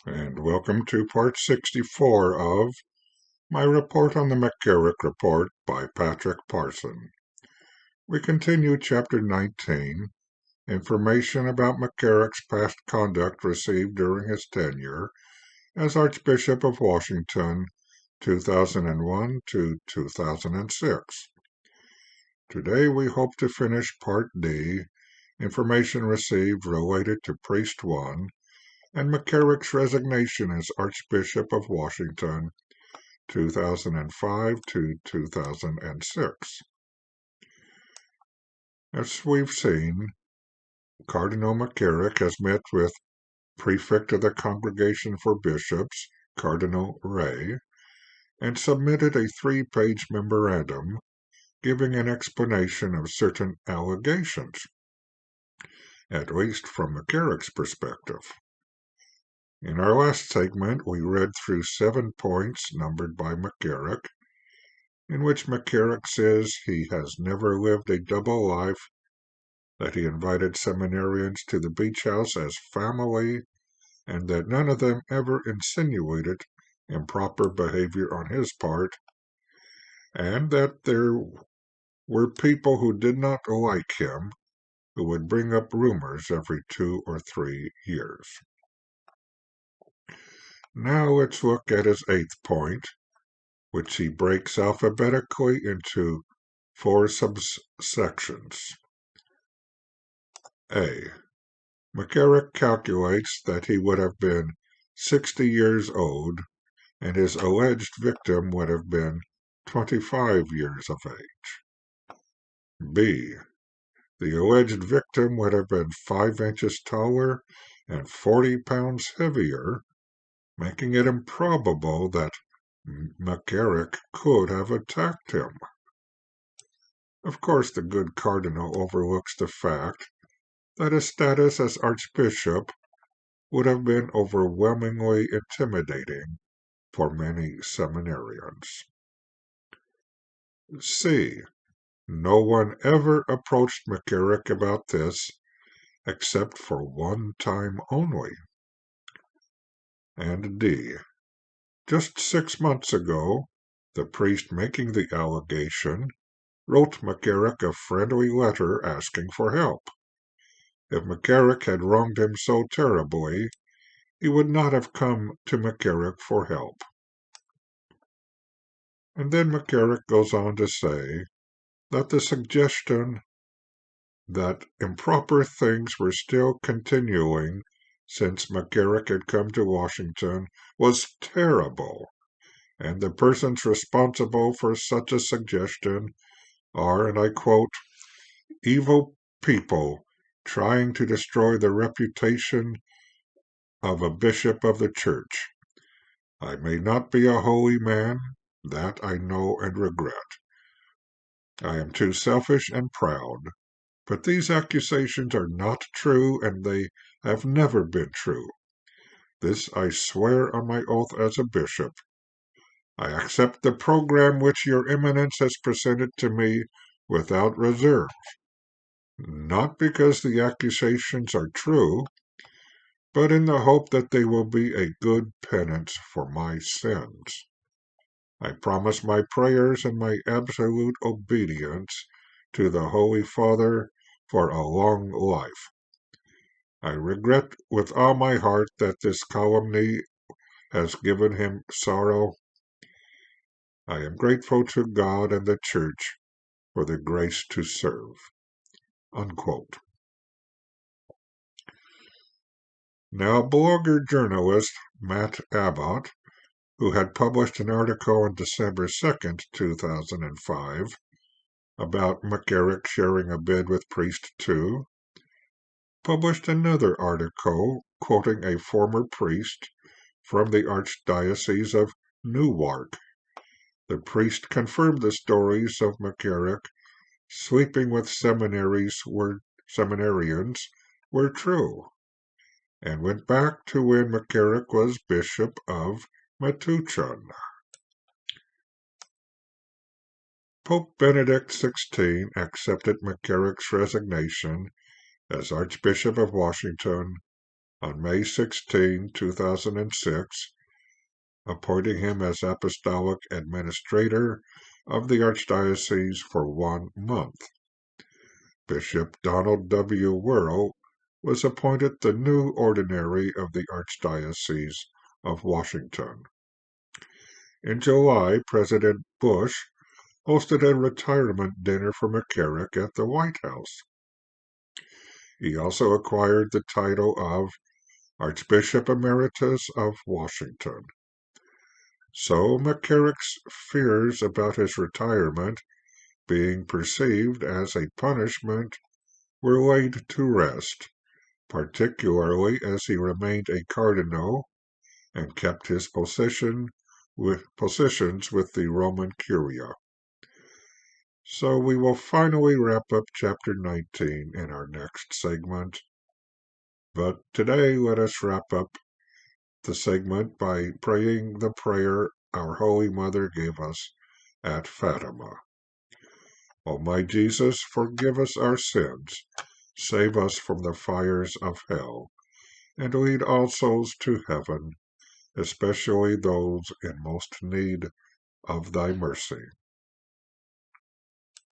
and welcome to part 64 of my report on the McCarrick Report by Patrick Parson. We continue Chapter 19, information about McCarrick's past conduct received during his tenure as Archbishop of Washington, 2001 to 2006. Today we hope to finish Part D, information received related to Priest 1, and McCarrick's resignation as Archbishop of Washington, 2005 to 2006. As we've seen, Cardinal McCarrick has met with Prefect of the Congregation for Bishops, Cardinal Ray, and submitted a 3-page memorandum giving an explanation of certain allegations, at least from McCarrick's perspective. In our last segment, we read through 7 points numbered by McCarrick, in which McCarrick says he has never lived a double life, that he invited seminarians to the beach house as family, and that none of them ever insinuated improper behavior on his part, and that there were people who did not like him who would bring up rumors every 2 or 3 years. Now let's look at his 8th point, which he breaks alphabetically into 4 subsections. A. McCarrick calculates that he would have been 60 years old, and his alleged victim would have been 25 years of age. B. The alleged victim would have been 5 inches taller and 40 pounds heavier, making it improbable that McCarrick could have attacked him. Of course, the good cardinal overlooks the fact that his status as archbishop would have been overwhelmingly intimidating for many seminarians. C. No one ever approached McCarrick about this except for one time only. And D. Just 6 months ago, the priest making the allegation wrote McCarrick a friendly letter asking for help. If McCarrick had wronged him so terribly, he would not have come to McCarrick for help. And then McCarrick goes on to say that the suggestion that improper things were still continuing since McCarrick had come to Washington was terrible, and the persons responsible for such a suggestion are, and I quote, evil people trying to destroy the reputation of a bishop of the church. I may not be a holy man, that I know and regret. I am too selfish and proud, but these accusations are not true, and they have never been true. This I swear on my oath as a bishop. I accept the program which your eminence has presented to me without reserve, not because the accusations are true, but in the hope that they will be a good penance for my sins. I promise my prayers and my absolute obedience to the Holy Father for a long life. I regret with all my heart that this calumny has given him sorrow. I am grateful to God and the Church for the grace to serve. Unquote. Now, blogger journalist Matt Abbott, who had published an article on December 2nd, 2005, about McCarrick sharing a bed with Priest 2, published another article quoting a former priest from the Archdiocese of Newark. The priest confirmed the stories of McCarrick sleeping with seminarians were true, and went back to when McCarrick was Bishop of Metuchen. Pope Benedict XVI accepted McCarrick's resignation as Archbishop of Washington on May 16, 2006, appointing him as Apostolic Administrator of the Archdiocese for 1 month. Bishop Donald W. Worrell was appointed the new Ordinary of the Archdiocese of Washington. In July, President Bush hosted a retirement dinner for McCarrick at the White House. He also acquired the title of Archbishop Emeritus of Washington. So McCarrick's fears about his retirement being perceived as a punishment were laid to rest, particularly as he remained a cardinal and kept his positions with the Roman Curia. So we will finally wrap up chapter 19 in our next segment. But today, let us wrap up the segment by praying the prayer our Holy Mother gave us at Fatima. O my Jesus, forgive us our sins, save us from the fires of hell, and lead all souls to heaven, especially those in most need of thy mercy.